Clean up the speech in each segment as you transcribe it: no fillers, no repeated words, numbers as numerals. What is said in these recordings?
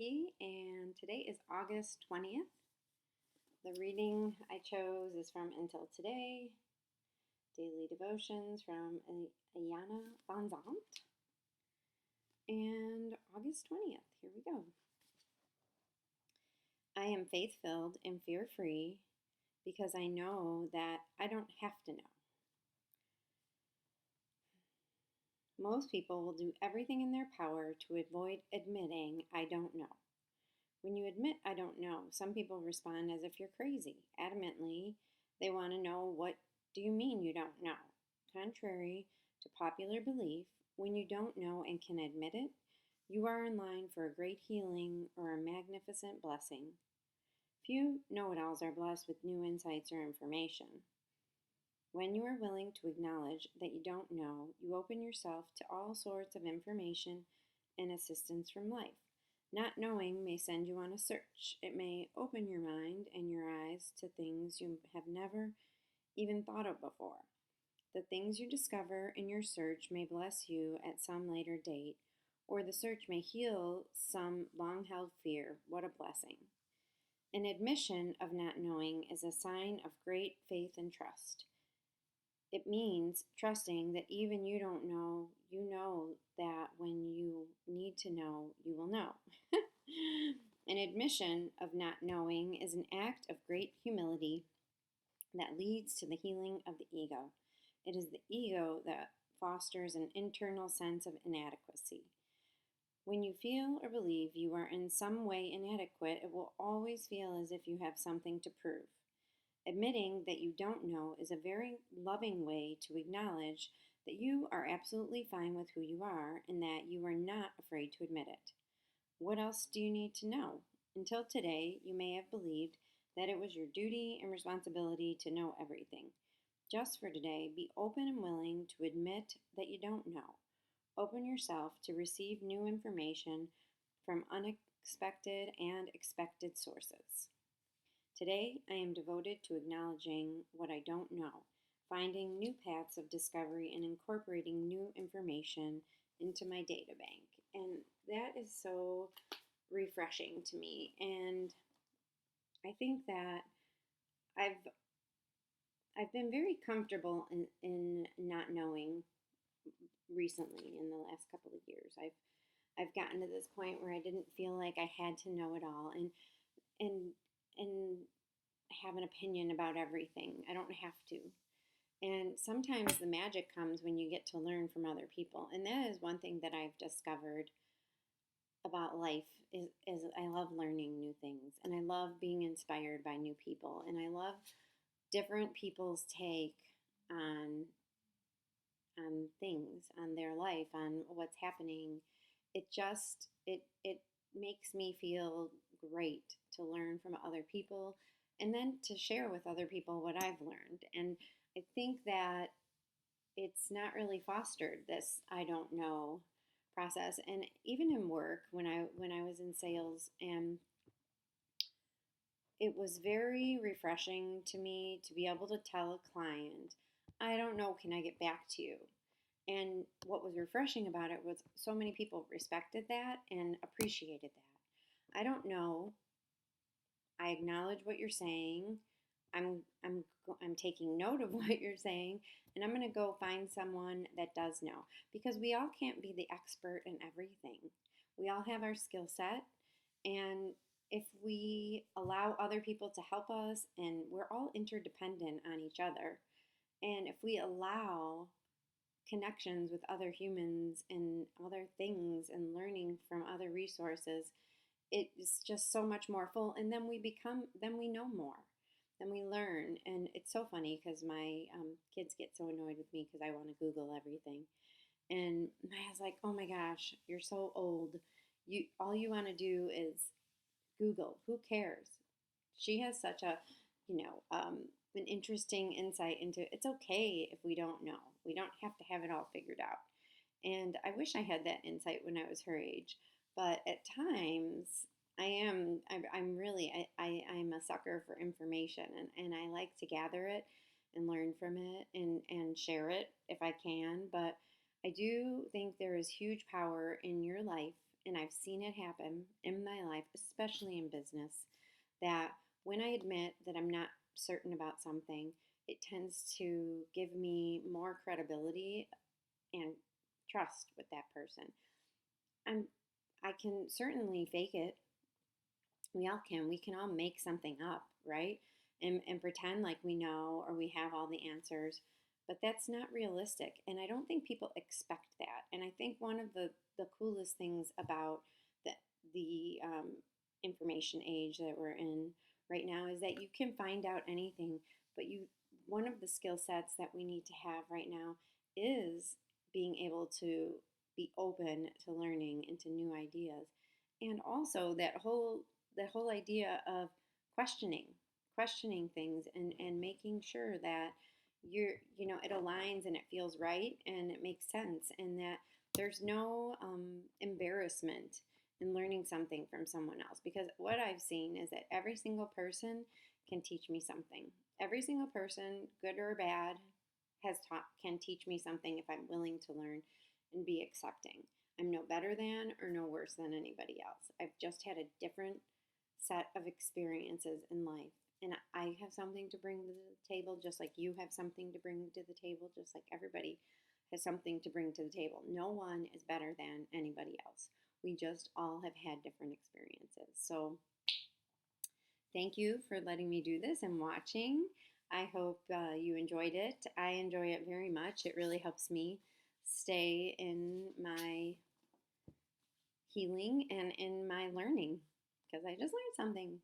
Vicky, and today is August 20th. The reading I chose is from Until Today, Daily Devotions from Iyanla Vanzant, and August 20th. Here we go. I am faith-filled and fear-free because I know that I don't have to know. Most people will do everything in their power to avoid admitting I don't know. When you admit I don't know, some people respond as if you're crazy. Adamantly, they want to know, what do you mean you don't know? Contrary to popular belief, when you don't know and can admit it, you are in line for a great healing or a magnificent blessing. Few know-it-alls are blessed with new insights or information. When you are willing to acknowledge that you don't know, you open yourself to all sorts of information and assistance from life. Not knowing may send you on a search. It may open your mind and your eyes to things you have never even thought of before. The things you discover in your search may bless you at some later date, or the search may heal some long-held fear. What a blessing. An admission of not knowing is a sign of great faith and trust. It means trusting that even you don't know, you know that when you need to know, you will know. An admission of not knowing is an act of great humility that leads to the healing of the ego. It is the ego that fosters an internal sense of inadequacy. When you feel or believe you are in some way inadequate, it will always feel as if you have something to prove. Admitting that you don't know is a very loving way to acknowledge that you are absolutely fine with who you are and that you are not afraid to admit it. What else do you need to know? Until today, you may have believed that it was your duty and responsibility to know everything. Just for today, be open and willing to admit that you don't know. Open yourself to receive new information from unexpected and expected sources. Today, I am devoted to acknowledging what I don't know, finding new paths of discovery, and incorporating new information into my data bank. And that is so refreshing to me. And I think that I've been very comfortable in not knowing recently in the last couple of years. I've gotten to this point where I didn't feel like I had to know it all and have an opinion about everything. I don't have to. And sometimes the magic comes when you get to learn from other people. And that is one thing that I've discovered about life is I love learning new things. And I love being inspired by new people. And I love different people's take on things, on their life, on what's happening. It makes me feel great to learn from other people and then to share with other people what I've learned. And I think that it's not really fostered this I don't know process. And even in work, when I was in sales, and it was very refreshing to me to be able to tell a client, I don't know, can I get back to you? And what was refreshing about it was so many people respected that and appreciated that. I don't know. I acknowledge what you're saying. I'm taking note of what you're saying, and I'm going to go find someone that does know, because we all can't be the expert in everything. We all have our skill set, and if we allow other people to help us, and we're all interdependent on each other, and if we allow connections with other humans and other things and learning from other resources, it's just so much more full. And then we know more, then we learn. And it's so funny because my kids get so annoyed with me because I want to Google everything. And Maya's like, oh my gosh, you're so old. All you want to do is Google. Who cares? She has such a, an interesting insight into it's okay if we don't know. We don't have to have it all figured out. And I wish I had that insight when I was her age. But at times, I'm a sucker for information, and I like to gather it and learn from it and share it if I can. But I do think there is huge power in your life and I've seen it happen in my life, especially in business, that when I admit that I'm not certain about something, it tends to give me more credibility and trust with that person. I'm I can certainly fake it. We all can. We can all make something up, right? And pretend like we know or we have all the answers. But that's not realistic. And I don't think people expect that. And I think one of the coolest things about the, the information age that we're in right now is that you can find out anything. But one of the skill sets that we need to have right now is being able to be open to learning and to new ideas. And also that whole idea of questioning questioning things and making sure that it aligns and it feels right and it makes sense, and that there's no embarrassment in learning something from someone else, because what I've seen is that every single person can teach me something. Every single person, good or bad, can teach me something if I'm willing to learn and be accepting. I'm no better than or no worse than anybody else. I've just had a different set of experiences in life. And I have something to bring to the table, just like you have something to bring to the table, just like everybody has something to bring to the table. No one is better than anybody else. We just all have had different experiences. So thank you for letting me do this and watching. I hope you enjoyed it. I enjoy it very much. It really helps me stay in my healing and in my learning, because I just learned something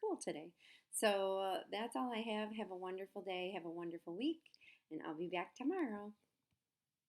cool today. So that's all I have. Have a wonderful day. Have a wonderful week. And I'll be back tomorrow.